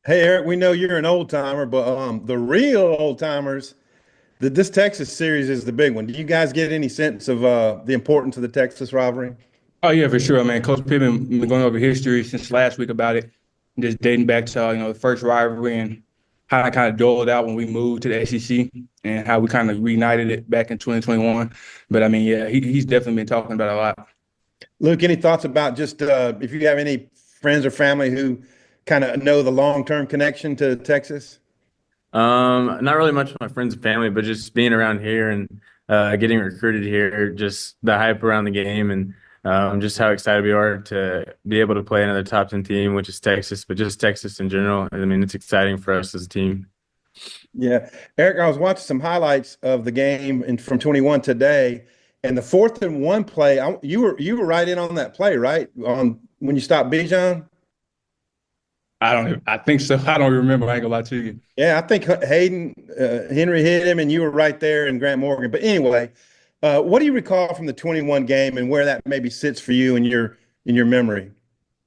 Hey Eric, we know you're an old timer, but the real old timers, this Texas series is the big one. Do you guys get any sense of the importance of the Texas rivalry? Oh yeah, for sure, man. Coach Pittman been going over history since last week about it, just dating back to the first rivalry and how it kind of doled out when we moved to the SEC and how we kind of reunited it back in 2021. But I mean, yeah, he's definitely been talking about it a lot. Luke, any thoughts about just if you have any friends or family who kind of know the long-term connection to Texas? Not really much with my friends and family, but just being around here and getting recruited here, just the hype around the game and just how excited we are to be able to play another top 10 team, which is Texas, but just Texas in general. I mean, it's exciting for us as a team. Yeah, Eric, I was watching some highlights of the game from 21 today, and the 4th and 1 play. You were right in on that play, right? On when you stopped Bijan. I think so. I don't remember. I ain't gonna lie to you. Yeah, I think Hayden Henry hit him, and you were right there, and Grant Morgan. But anyway, what do you recall from the 21 game, and where that maybe sits for you in your memory?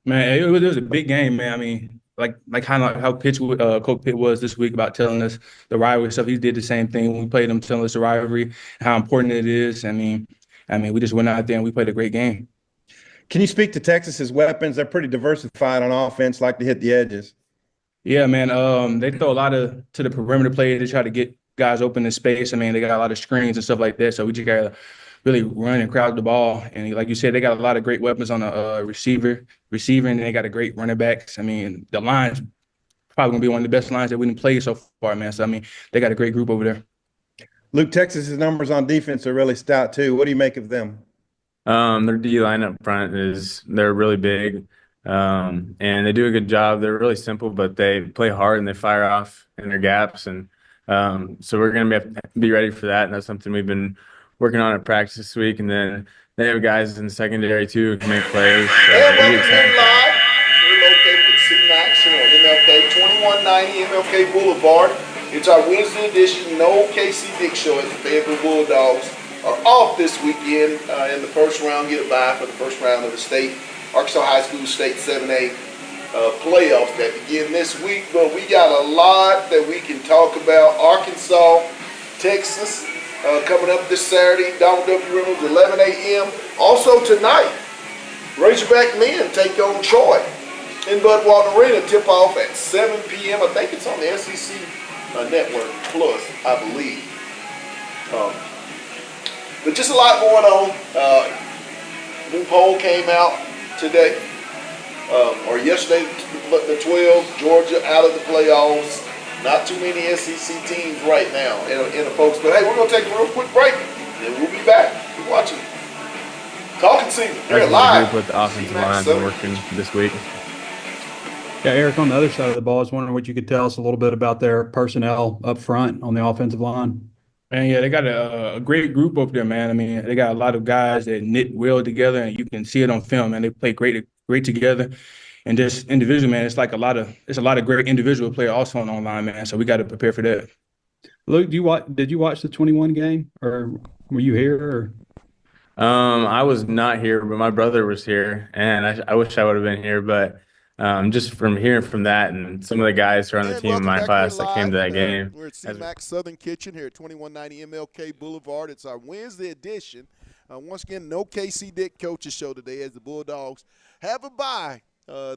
Man, it was a big game, man. I mean, like kind of how Coach Pitt was this week about telling us the rivalry stuff. He did the same thing when we played him, telling us the rivalry, how important it is. I mean, we just went out there and we played a great game. Can you speak to Texas's weapons? They're pretty diversified on offense, like to hit the edges. Yeah, man. They throw a lot of to the perimeter play. They try to get guys open in space. I mean, they got a lot of screens and stuff like that. So we just gotta really run and crowd the ball. And like you said, they got a lot of great weapons on the receiver, and they got a great running backs. I mean, the line's probably gonna be one of the best lines that we didn't play so far, man. So I mean, they got a great group over there. Luke, Texas's numbers on defense are really stout too. What do you make of them? Their D line up front they're really big, and they do a good job. They're really simple, but they play hard and they fire off in their gaps, and so we're gonna be ready for that. And that's something we've been working on at practice this week. And then they have guys in the secondary too who can make plays. So And it'll be welcome in exciting for live. them. We're located at C-Max here on MLK, 2190 MLK Boulevard. It's our Wednesday edition. No Casey Dick show as the Fayetteville Bulldogs are off this weekend in the first round. Get a bye for the first round of the state Arkansas High School State 7A playoffs that begin this week. But we got a lot that we can talk about. Arkansas, Texas, coming up this Saturday. Donald W. Reynolds, 11 a.m. Also tonight, Razorback men take on Troy in Bud Walton Arena. Tip off at 7 p.m. I think it's on the SEC Network Plus, I believe. Um, but just a lot going on. New poll came out today, or yesterday, the 12, Georgia out of the playoffs. Not too many SEC teams right now in the folks. But hey, we're going to take a real quick break, and we'll be back. Keep watching. Talking season. We're As a live. group with the offensive C-Max line been Southern. working this week. Yeah, Eric, on the other side of the ball, I was wondering what you could tell us a little bit about their personnel up front on the offensive line. And yeah, they got a great group over there, man. I mean, they got a lot of guys that knit well together, and you can see it on film. And they play great together. And just individual, man, it's a lot of great individual play also on online, man. So we got to prepare for that. Luke, did you watch the 21 game or were you here? Or? I was not here, but my brother was here, and I wish I would have been here. But just from hearing from that and some of the guys who are on the And team in welcome my back. We're class that came live. to that game. We're at as C-Max Southern Kitchen here at 2190 MLK Boulevard. It's our Wednesday edition. Once again, no KC Dick Coaches Show today as the Bulldogs have a bye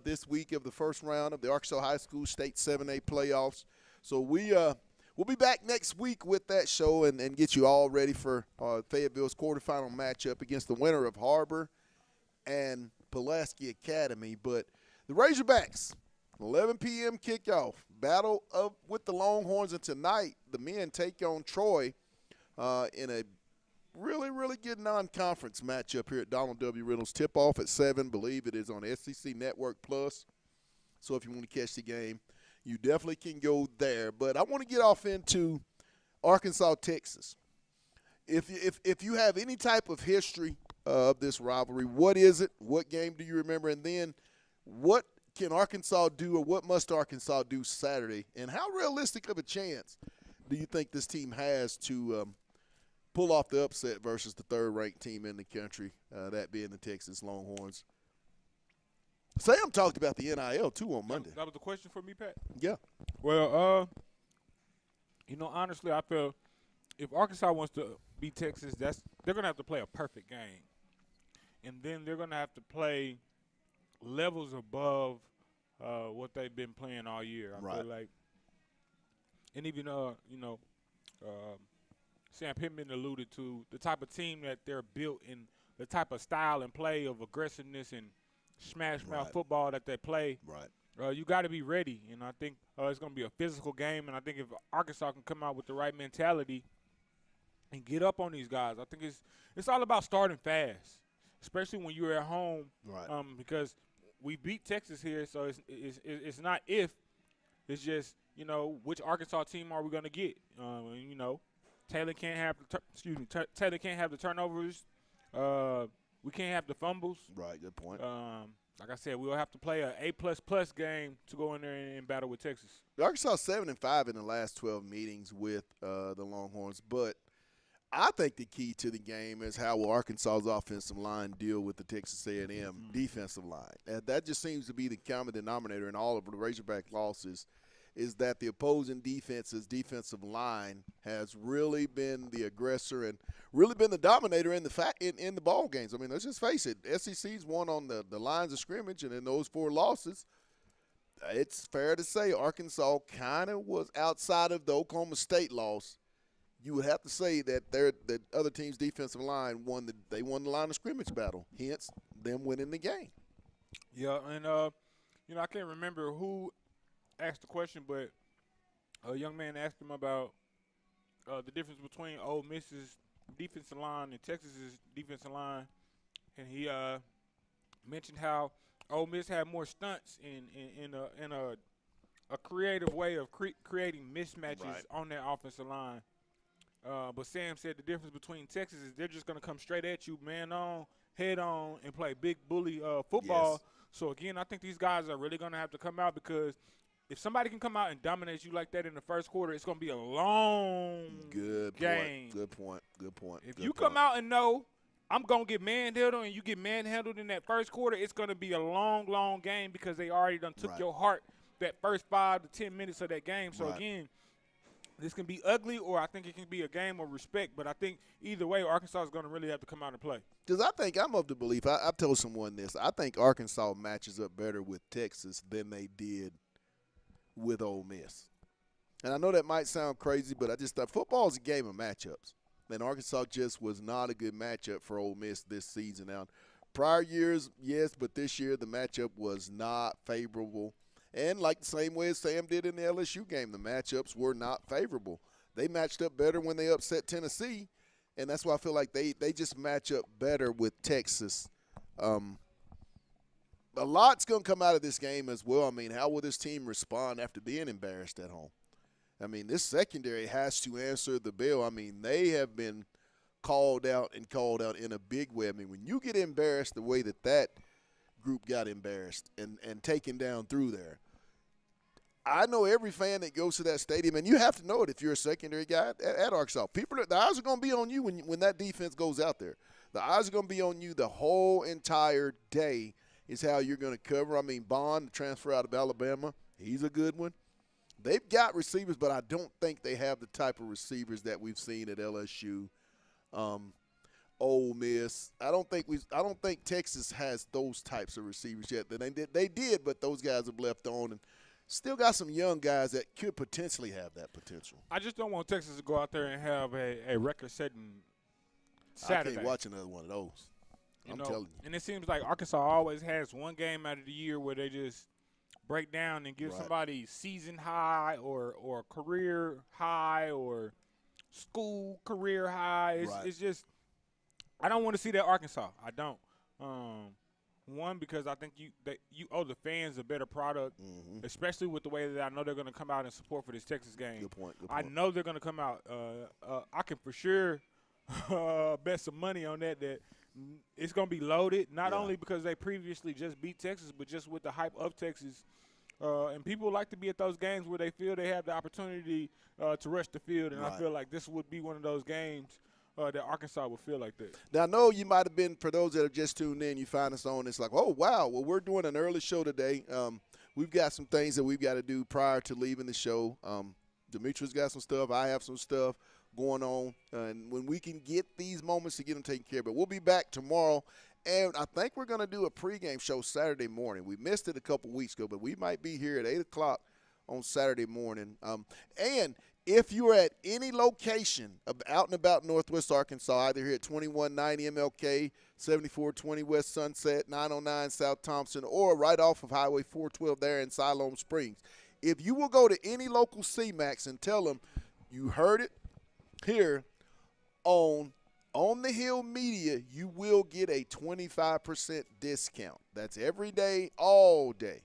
this week of the first round of the Arkansas High School State 7A playoffs. So we'll be back next week with that show and get you all ready for Fayetteville's quarterfinal matchup against the winner of Harbor and Pulaski Academy. But the Razorbacks, 11 p.m. kickoff, battle up with the Longhorns, and tonight the men take on Troy in a really, really good non-conference matchup here at Donald W. Reynolds. Tip-off at 7. Believe it is on SEC Network Plus. So if you want to catch the game, you definitely can go there. But I want to get off into Arkansas, Texas. If you have any type of history of this rivalry, what is it? What game do you remember? And then what can Arkansas do, or what must Arkansas do Saturday? And how realistic of a chance do you think this team has to pull off the upset versus the third-ranked team in the country, that being the Texas Longhorns? Sam talked about the NIL too on Monday. That was the question for me, Pat. Yeah. Well, honestly, I feel if Arkansas wants to beat Texas, they're gonna have to play a perfect game, and then they're gonna have to play levels above what they've been playing all year. I feel like, and even Sam Pittman alluded to the type of team that they're built in, the type of style and play of aggressiveness and smash mouth football that they play. Right. You got to be ready, and I think it's going to be a physical game. And I think if Arkansas can come out with the right mentality and get up on these guys, I think it's all about starting fast, especially when you're at home. Right. Because we beat Texas here, so it's not if, it's just which Arkansas team are we going to get? Taylor can't have Taylor can't have the turnovers. We can't have the fumbles. Right. Good point. Like I said, we'll have to play a A++ game to go in there and battle with Texas. Arkansas 7-5 in the last 12 meetings with the Longhorns, but I think the key to the game is how will Arkansas's offensive line deal with the Texas A&M defensive line. And that just seems to be the common denominator in all of the Razorback losses, is that the opposing defense's defensive line has really been the aggressor and really been the dominator in the ball games. I mean, let's just face it, SEC's won on the lines of scrimmage, and in those 4 losses, it's fair to say Arkansas kind of was outside of the Oklahoma State loss. You would have to say that the other team's defensive line won the line of scrimmage battle, hence them winning the game. Yeah, and I can't remember who asked the question, but a young man asked him about the difference between Ole Miss's defensive line and Texas's defensive line, and he mentioned how Ole Miss had more stunts in a creative way of creating mismatches on their offensive line. But Sam said the difference between Texas is they're just going to come straight at you, man on, head on, and play big bully football. Yes. So, again, I think these guys are really going to have to come out, because if somebody can come out and dominate you like that in the first quarter, it's going to be a long game. Good point. If you come out and know I'm going to get manhandled and you get manhandled in that first quarter, it's going to be a long, long game, because they already done took your heart that first 5 to 10 minutes of that game. So, again, this can be ugly, or I think it can be a game of respect. But I think either way, Arkansas is going to really have to come out and play. Because I think I'm of the belief, I've told someone this, I think Arkansas matches up better with Texas than they did with Ole Miss. And I know that might sound crazy, but I just thought football is a game of matchups. And Arkansas just was not a good matchup for Ole Miss this season. Now, prior years, yes, but this year the matchup was not favorable. And like the same way as Sam did in the LSU game, the matchups were not favorable. They matched up better when they upset Tennessee, and that's why I feel like they just match up better with Texas. A lot's going to come out of this game as well. I mean, how will this team respond after being embarrassed at home? I mean, this secondary has to answer the bell. I mean, they have been called out in a big way. I mean, when you get embarrassed the way that group got embarrassed and taken down through there, I know every fan that goes to that stadium, and you have to know it if you're a secondary guy at Arkansas. The eyes are going to be on you when that defense goes out there. The eyes are going to be on you the whole entire day is how you're going to cover. I mean, Bond, the transfer out of Alabama, he's a good one. They've got receivers, but I don't think they have the type of receivers that we've seen at LSU, Ole Miss. I don't think Texas has those types of receivers yet. They did, but those guys have left on and still got some young guys that could potentially have that potential. I just don't want Texas to go out there and have a record-setting Saturday. I can't watch another one of those. I'm telling you. And it seems like Arkansas always has one game out of the year where they just break down and give somebody season high or career high or school career high. It's just I don't want to see that Arkansas. I don't. One, because I think you owe the fans a better product, especially with the way that I know they're going to come out and support for this Texas game. Good point. I know they're going to come out. I can for sure bet some money on that it's going to be loaded, not only because they previously just beat Texas, but just with the hype of Texas. And people like to be at those games where they feel they have the opportunity to rush the field, and I feel like this would be one of those games. that Arkansas would feel like that. Now, I know you might have been, for those that have just tuned in, you find us on, it's like, oh, wow, well, we're doing an early show today. We've got some things that we've got to do prior to leaving the show. Demetrius got some stuff. I have some stuff going on. And when we can get these moments to get them taken care of. But we'll be back tomorrow. And I think we're going to do a pregame show Saturday morning. We missed it a couple weeks ago, but we might be here at 8 o'clock on Saturday morning. And if you're at any location out and about Northwest Arkansas, either here at 2190 MLK, 7420 West Sunset, 909 South Thompson, or right off of Highway 412 there in Siloam Springs, if you will go to any local CMAX and tell them you heard it here on the Hill Media, you will get a 25% discount. That's every day, all day.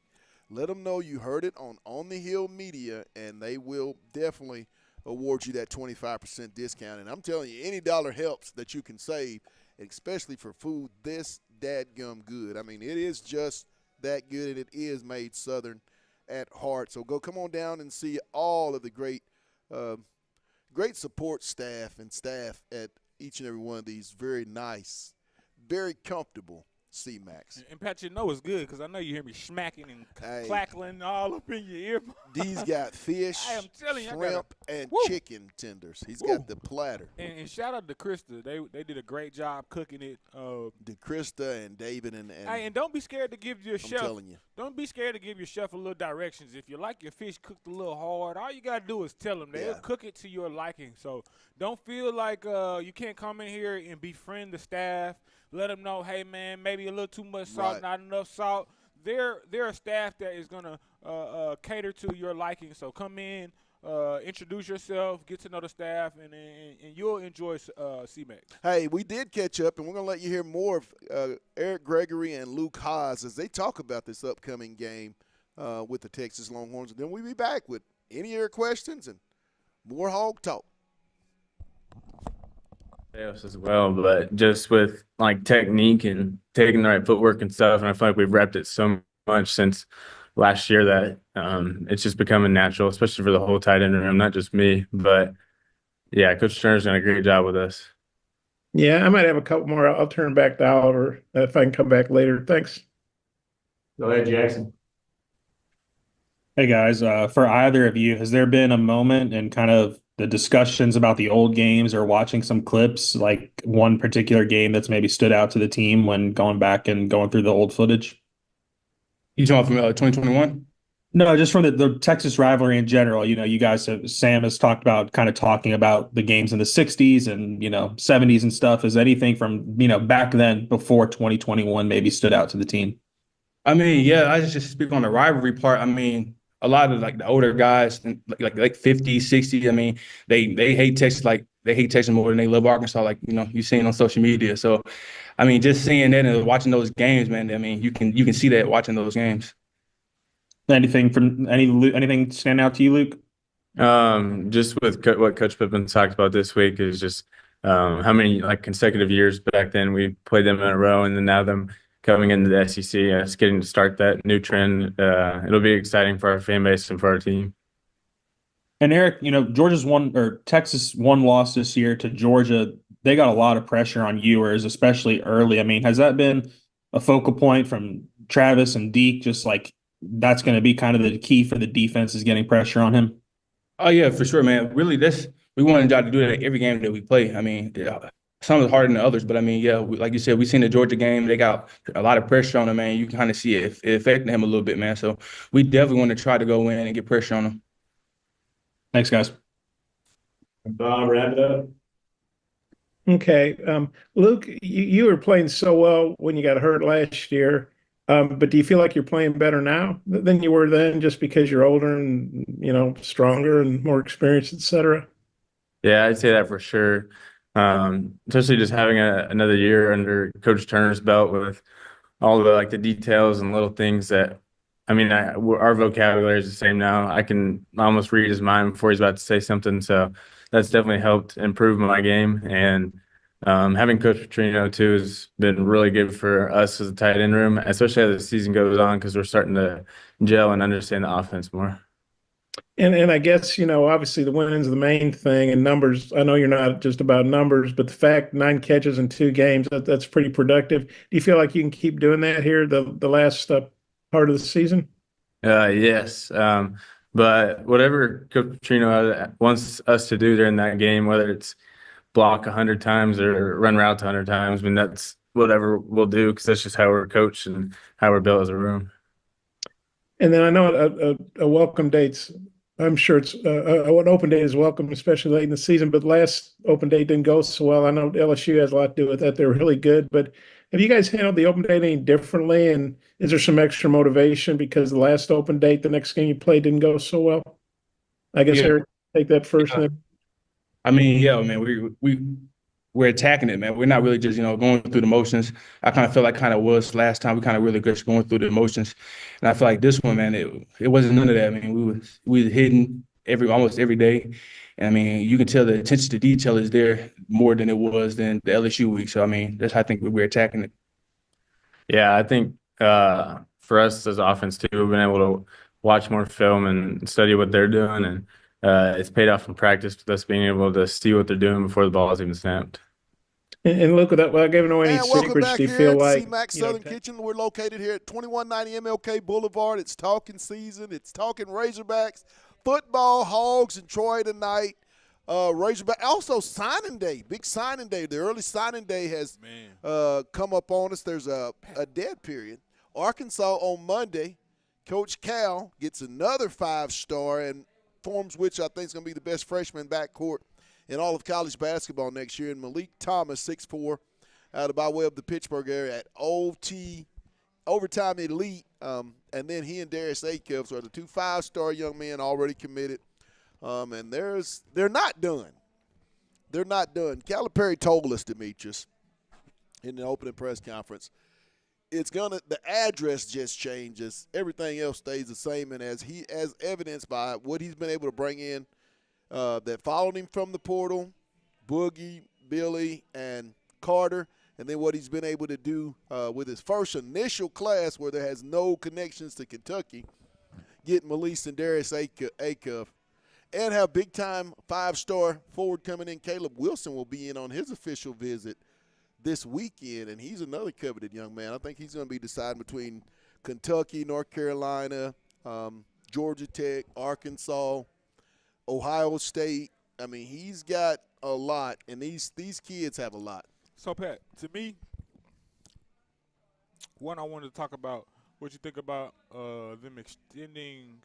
Let them know you heard it on the Hill Media, and they will definitely award you that 25% discount. And I'm telling you, any dollar helps that you can save, especially for food this dadgum good. I mean, it is just that good, and it is made Southern at heart. So come on down and see all of the great support staff at each and every one of these very nice, very comfortable CMAX. And Pat, you know it's good because I know you hear me smacking and clackling all up in your ear. He's got fish, I am telling you, shrimp, and chicken tenders. He's got the platter. And shout out to Krista. They did a great job cooking it. To Krista and David and don't be scared to give your chef. I'm telling you. Don't be scared to give your chef a little directions. If you like your fish cooked a little hard, all you gotta do is tell them. They'll cook it to your liking. So don't feel like you can't come in here and befriend the staff. Let them know, hey, man, maybe a little too much salt, not enough salt. They're a staff that is going to cater to your liking. So come in, introduce yourself, get to know the staff, and you'll enjoy CMAX. Hey, we did catch up, and we're going to let you hear more of Eric Gregory and Luke Haas as they talk about this upcoming game with the Texas Longhorns. And then we'll be back with any of your questions and more Hog Talk. As well, but just with like technique and taking the right footwork and stuff, and I feel like we've repped it so much since last year that it's just becoming natural, especially for the whole tight end room, not just me. But yeah, Coach Turner's done a great job with us. Yeah, I might have a couple more. I'll turn back to Oliver if I can come back later. Thanks. Go ahead, Jackson. Hey guys, for either of you, has there been a moment in kind of the discussions about the old games or watching some clips, like one particular game that's maybe stood out to the team when going back and going through the old footage? You talking from 2021? No, just from the Texas rivalry in general. You know, you guys Sam has talked about kind of talking about the games in the 60s and, 70s and stuff. Is anything from, back then before 2021 maybe stood out to the team? I mean, yeah, I just speak on the rivalry part. I mean, a lot of like the older guys, like 50, 60, I mean, they hate Texas they hate Texas more than they love Arkansas, you've seen on social media. So, I mean, just seeing that and watching those games, man, I mean, you can see that watching those games. Anything stand out to you, Luke? Just with what Coach Pippen talked about this week is just how many consecutive years back then we played them in a row, and then now them coming into the SEC, it's getting to start that new trend. It'll be exciting for our fan base and for our team. And Eric, Texas one loss this year to Georgia. They got a lot of pressure on Ewers, especially early. I mean, has that been a focal point from Travis and Deke? Just like that's going to be kind of the key for the defense is getting pressure on him. Oh yeah, for sure, man. Really, we want to do that every game that we play. I mean, some is harder than others, but I mean, yeah, like you said, we seen the Georgia game. They got a lot of pressure on him, man. You can kind of see it affecting him a little bit, man. So we definitely want to try to go in and get pressure on him. Thanks, guys. Bob, wrap it up. Okay. Luke, you were playing so well when you got hurt last year, but do you feel like you're playing better now than you were then just because you're older and, stronger and more experienced, et cetera? Yeah, I'd say that for sure. Especially just having another year under Coach Turner's belt with all the details and little things that, I mean, our vocabulary is the same now. I can almost read his mind before he's about to say something. So that's definitely helped improve my game. And having Coach Petrino too has been really good for us as a tight end room, especially as the season goes on, because we're starting to gel and understand the offense more. And I guess, obviously the winning's the main thing and numbers. I know you're not just about numbers, but the fact 9 catches in 2 games, that's pretty productive. Do you feel like you can keep doing that here the last part of the season? Yes. But whatever Coach Petrino wants us to do during that game, whether it's block 100 times or run routes 100 times, I mean, that's whatever we'll do because that's just how we're coached and how we're built as a room. And then I know a welcome date's, I'm sure it's an open date is welcome, especially late in the season. But last open date didn't go so well. I know LSU has a lot to do with that. They're really good. But have you guys handled the open date any differently? And is there some extra motivation because the last open date, the next game you played, didn't go so well? I guess Yeah. Eric, take that first. Yeah. I mean, yeah, man, we're attacking it, man. We're not really just, going through the motions. I kind of feel like was last time. We kind of really just going through the motions. And I feel like this one, man, it wasn't none of that. I mean, we were hitting almost every day. And I mean, you can tell the attention to detail is there more than it was than the LSU week. So I mean, that's how I think we're attacking it. Yeah, I think for us as offense too, we've been able to watch more film and study what they're doing, and it's paid off in practice with us being able to see what they're doing before the ball is even snapped. And look at that, without giving away any welcome secrets, back do you here feel at like C-Mac Southern Kitchen? We're located here at 2190 MLK Boulevard. It's talking season. It's talking Razorbacks, football, Hogs, and Troy tonight. Razorback, also signing day, big signing day. The early signing day has come up on us. There's a dead period. Arkansas on Monday, Coach Cal gets another 5-star and forms which I think is going to be the best freshman backcourt in all of college basketball next year. And Malik Thomas, 6'4", out of by way of the Pittsburgh area at overtime elite. And then he and Darius Acuff are the 2 5-star young men already committed. And they're not done. They're not done. Calipari told us, Demetrius, in the opening press conference, the address just changes. Everything else stays the same. And as evidenced by what he's been able to bring in, that followed him from the portal, Boogie, Billy, and Carter, and then what he's been able to do with his first initial class where there has no connections to Kentucky, getting Malik and Darius Acuff, and have big-time 5-star forward coming in. Caleb Wilson will be in on his official visit this weekend, and he's another coveted young man. I think he's going to be deciding between Kentucky, North Carolina, Georgia Tech, Arkansas, Ohio State. I mean, he's got a lot, and these kids have a lot. So, Pat, to me, one, I wanted to talk about what you think about them extending,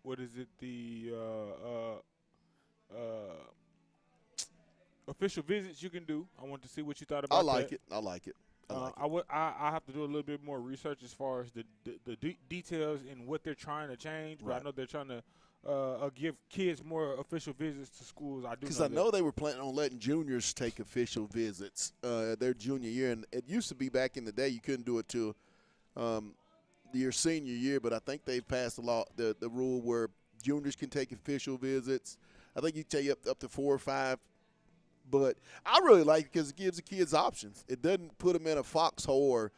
what is it, the official visits you can do. I want to see what you thought about that. I like it. I have to do a little bit more research as far as the details and what they're trying to change. But I know they're trying to give kids more official visits to schools. Because I know they were planning on letting juniors take official visits their junior year, and it used to be back in the day you couldn't do it till your senior year. But I think they've passed the rule where juniors can take official visits. I think you can take up to 4 or 5. But I really like it because it gives the kids options. It doesn't put them in a foxhole or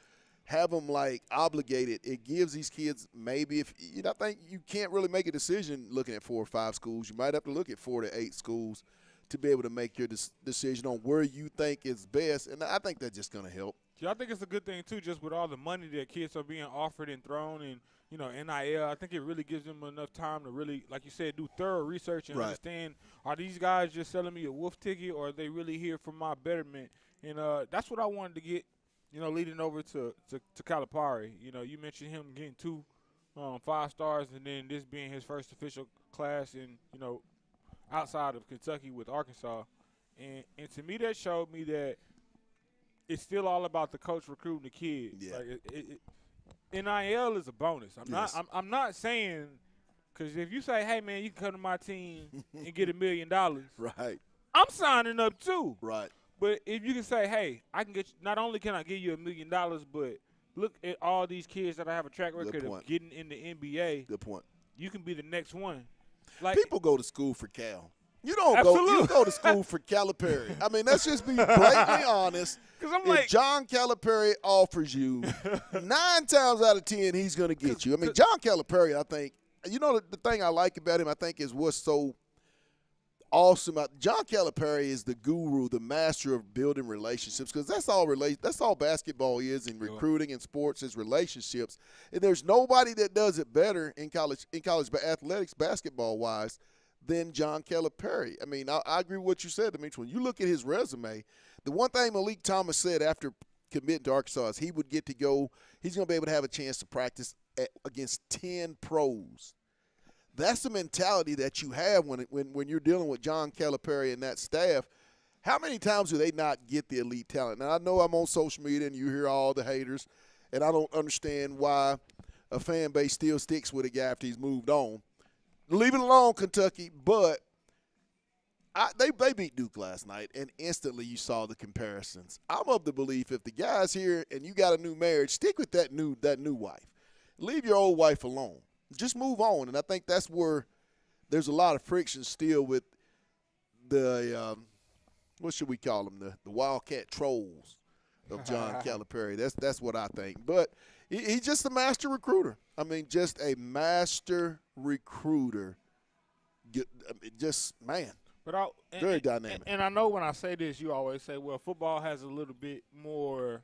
have them obligated. It gives these kids maybe I think you can't really make a decision looking at 4 or 5 schools. You might have to look at 4 to 8 schools to be able to make your decision on where you think is best. And I think that's just going to help. Yeah, I think it's a good thing too, just with all the money that kids are being offered and thrown, and NIL. I think it really gives them enough time to really, like you said, do thorough research and understand, are these guys just selling me a wolf ticket, or are they really here for my betterment? And that's what I wanted to get, leading over to Calipari. You mentioned him getting 2 5 stars, and then this being his first official class in, outside of Kentucky with Arkansas. And to me, that showed me that it's still all about the coach recruiting the kids. Yeah. NIL is a bonus. I'm not saying, because if you say, hey man, you can come to my team and get $1 million, right? I'm signing up too, right? But if you can say, hey, I can get not only can I give you $1 million, but look at all these kids that I have a track record of getting in the NBA. Good point. You can be the next one. People go to school for Cal. You don't go. You go to school for Calipari. I mean, let's just be blatantly honest. If John Calipari offers you, 9 times out of 10, he's going to get you. I mean, John Calipari, I think you know, the thing I like about him, I think, is what's so awesome. John Calipari is the guru, the master of building relationships, because that's all basketball is in recruiting and sports is relationships. And there's nobody that does it better in college athletics, basketball wise, than John Calipari. I mean, I agree with what you said, Dimitri. When you look at his resume, the one thing Malik Thomas said after committing to Arkansas is he's going to be able to have a chance to practice against 10 pros. That's the mentality that you have when you're dealing with John Calipari and that staff. How many times do they not get the elite talent? Now, I know I'm on social media and you hear all the haters, and I don't understand why a fan base still sticks with a guy after he's moved on. Leave it alone, Kentucky, but they beat Duke last night, and instantly you saw the comparisons. I'm of the belief if the guy's here and you got a new marriage, stick with that new wife. Leave your old wife alone. Just move on, and I think that's where there's a lot of friction still with the what should we call them, the Wildcat trolls of John Calipari. That's what I think. But he's just a master recruiter. I mean, just a master recruiter. Just man, very dynamic. And I know when I say this, you always say, "Well, football has a little bit more.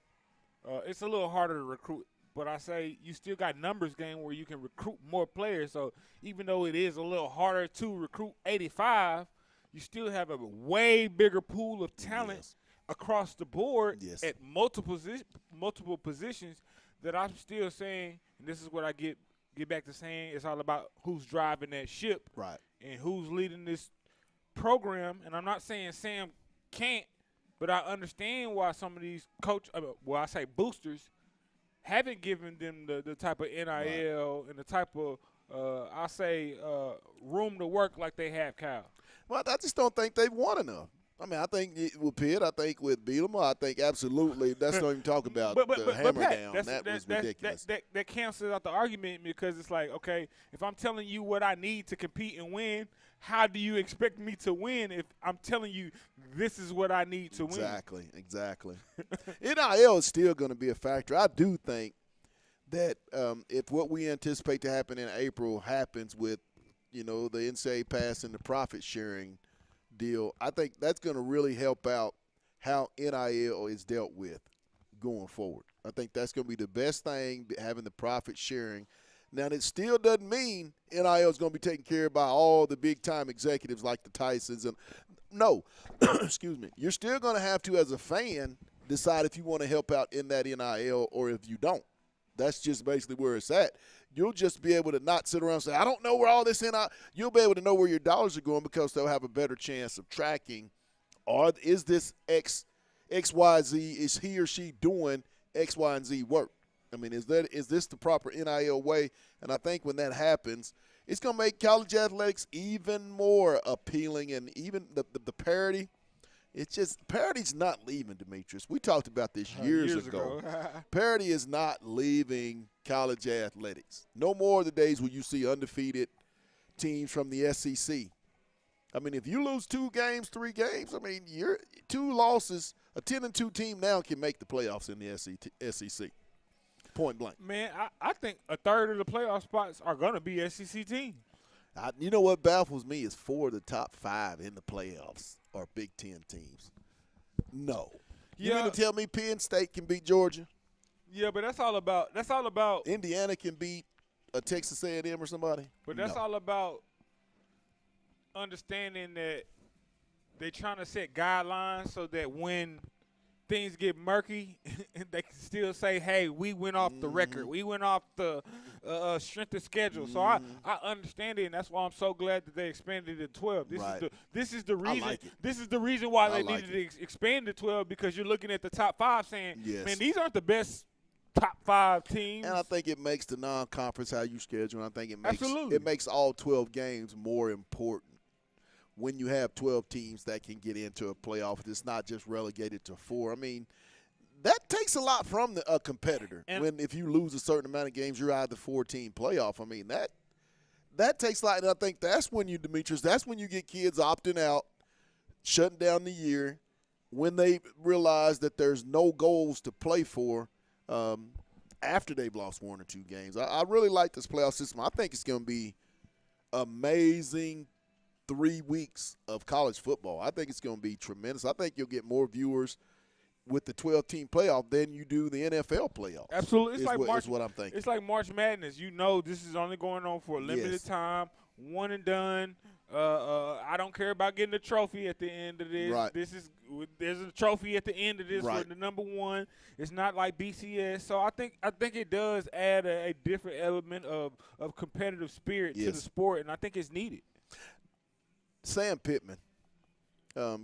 It's a little harder to recruit." But I say you still got numbers game where you can recruit more players. So even though it is a little harder to recruit 85, you still have a way bigger pool of talent across the board at multiple positions that I'm still saying, and this is what I get back to saying, it's all about who's driving that ship and who's leading this program. And I'm not saying Sam can't, but I understand why some of these boosters – haven't given them the type of NIL and the type of, room to work like they have, Kyle. Well, I just don't think they've won enough. I mean, I think with Pitt, I think with Bielema, I think absolutely. Let's not even talk about the hammer Pat, down. That was ridiculous. That cancels out the argument because it's like, okay, if I'm telling you what I need to compete and win, how do you expect me to win if I'm telling you this is what I need to win? Exactly. NIL is still going to be a factor. I do think that if what we anticipate to happen in April happens with, the NCAA passing the profit sharing deal, I think that's going to really help out how NIL is dealt with going forward. I think that's going to be the best thing, having the profit sharing. Now, it still doesn't mean NIL is going to be taken care of by all the big-time executives like the Tysons. No, excuse me. You're still going to have to, as a fan, decide if you want to help out in that NIL or if you don't. That's just basically where it's at. You'll just be able to not sit around and say, I don't know where all this NIL. You'll be able to know where your dollars are going because they'll have a better chance of tracking. Or is this XYZ, is he or she doing X, Y, and Z work? I mean, is this the proper NIL way? And I think when that happens, it's going to make college athletics even more appealing, and even the parity. It's just parity's not leaving, Demetrius. We talked about this years ago. Parity is not leaving college athletics. No more of the days where you see undefeated teams from the SEC. I mean, if you lose 2 games, 3 games, I mean, you're 2 losses. A 10-2 team now can make the playoffs in the SEC. Point blank. Man, I think a third of the playoff spots are going to be SEC teams. You know what baffles me is 4 of the top 5 in the playoffs are Big Ten teams. No. You mean to tell me Penn State can beat Georgia? Yeah, but that's all about Indiana can beat a Texas A&M or somebody? But that's all about understanding that they're trying to set guidelines so that when things get murky, they can still say, hey, we went off the record. We went off the strength of schedule. So I understand it, and that's why I'm so glad that they expanded it to 12. This is the reason. This is the reason why they needed to expand to 12, because you're looking at the top 5 saying, man, these aren't the best top 5 teams. And I think it makes the non-conference how you schedule. And I think it makes all 12 games more important when you have 12 teams that can get into a playoff. It's not just relegated to 4. I mean, that takes a lot from a competitor. And if you lose a certain amount of games, you're out of the 4-team playoff. I mean, that takes a lot. And I think that's when Demetrius, that's when you get kids opting out, shutting down the year, when they realize that there's no goals to play for after they've lost 1 or 2 games. I really like this playoff system. I think it's going to be amazing 3 weeks of college football. I think it's going to be tremendous. I think you'll get more viewers with the 12-team playoff than you do the NFL playoffs. Absolutely. It's like is what I'm thinking. It's like March Madness. You know this is only going on for a limited time, one and done. I don't care about getting a trophy at the end of this. Right. There's a trophy at the end of this for the number one. It's not like BCS. So I think it does add a different element of competitive spirit to the sport, and I think it's needed. Sam Pittman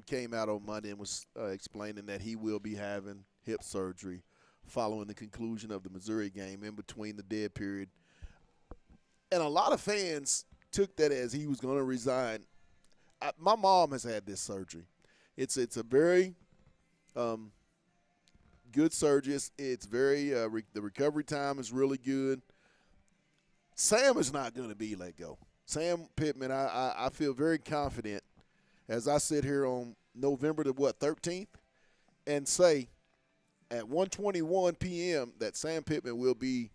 came out on Monday and was explaining that he will be having hip surgery following the conclusion of the Missouri game in between the dead period. And a lot of fans took that as he was going to resign. My mom has had this surgery. It's a very good surgery. It's very the recovery time is really good. Sam is not going to be let go. Sam Pittman, I feel very confident as I sit here on November the 13th and say at 1:21 p.m. that Sam Pittman will be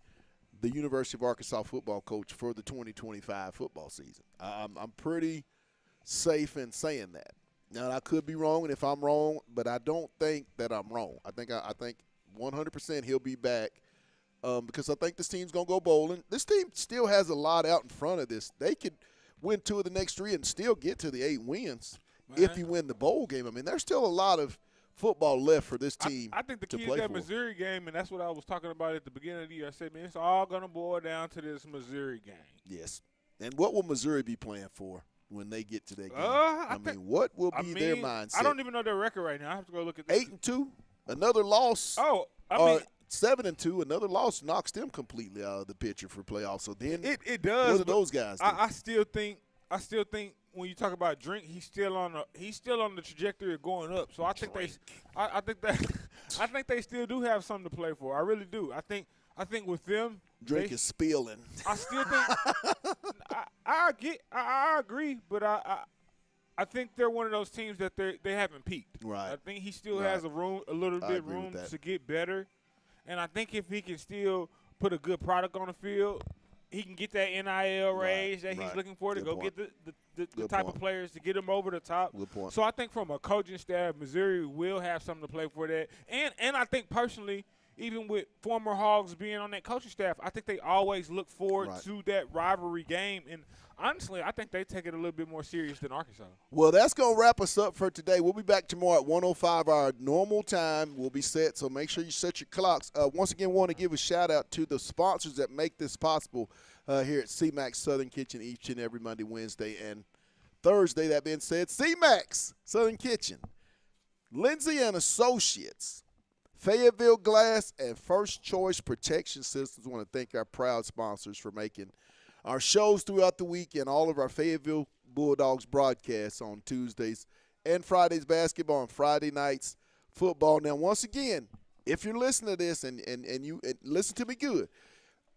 the University of Arkansas football coach for the 2025 football season. I'm pretty safe in saying that. Now, I could be wrong, and if I'm wrong, but I don't think that I'm wrong. I think 100% he'll be back because I think this team's going to go bowling. This team still has a lot out in front of this. They could win 2 of the next 3 and still get to the 8 wins if you win the bowl game. I mean, there's still a lot of football left for this team. I think the to key play is that for. Missouri game, and that's what I was talking about at the beginning of the year. I said, man, it's all going to boil down to this Missouri game. Yes. And what will Missouri be playing for when they get to that game? I mean, what will be their mindset? I don't even know their record right now. I have to go look at this. 8-2, another loss. Oh, I mean, 7-2, another loss knocks them completely out of the picture for playoffs. So then, it does. What do those guys do? I still think when you talk about Drink, he's still on the trajectory of going up. So I think they still do have something to play for. I really do. I think with them, Drake is spilling. I still think I agree, but I think they're one of those teams that they haven't peaked. Right. I think he still has a little bit of room to get better, and I think if he can still put a good product on the field, he can get that NIL raise that he's looking for to go get the type of players to get him over the top. Good point. So I think from a coaching staff, Missouri will have something to play for that, and I think personally, even with former Hogs being on that coaching staff, I think they always look forward to that rivalry game. And honestly, I think they take it a little bit more serious than Arkansas. Well, that's going to wrap us up for today. We'll be back tomorrow at 1:05. Our normal time will be set, so make sure you set your clocks. Once again, want to give a shout-out to the sponsors that make this possible here at CMAX Southern Kitchen each and every Monday, Wednesday, and Thursday. That being said, CMAX Southern Kitchen, Lindsay and Associates, Fayetteville Glass, and First Choice Protection Systems. I want to thank our proud sponsors for making our shows throughout the week and all of our Fayetteville Bulldogs broadcasts on Tuesdays and Fridays basketball and Friday nights football. Now, once again, if you're listening to this and you listen to me good,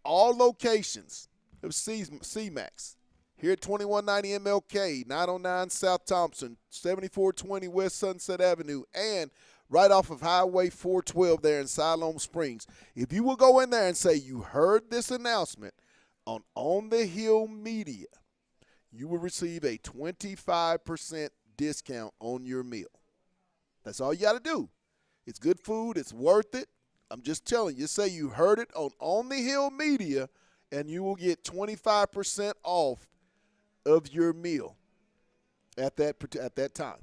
all locations of CMAX here at 2190 MLK, 909 South Thompson, 7420 West Sunset Avenue, and right off of Highway 412 there in Siloam Springs. If you will go in there and say you heard this announcement on the Hill Media, you will receive a 25% discount on your meal. That's all you got to do. It's good food. It's worth it. I'm just telling you. Just say you heard it on the Hill Media, and you will get 25% off of your meal at that time.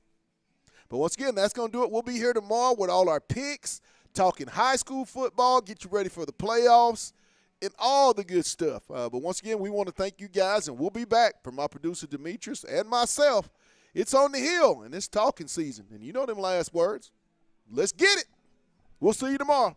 But once again, that's going to do it. We'll be here tomorrow with all our picks, talking high school football, get you ready for the playoffs, and all the good stuff. But once again, we want to thank you guys, and we'll be back. From my producer, Demetrius, and myself, it's on the Hill, and it's talking season. And you know them last words. Let's get it. We'll see you tomorrow.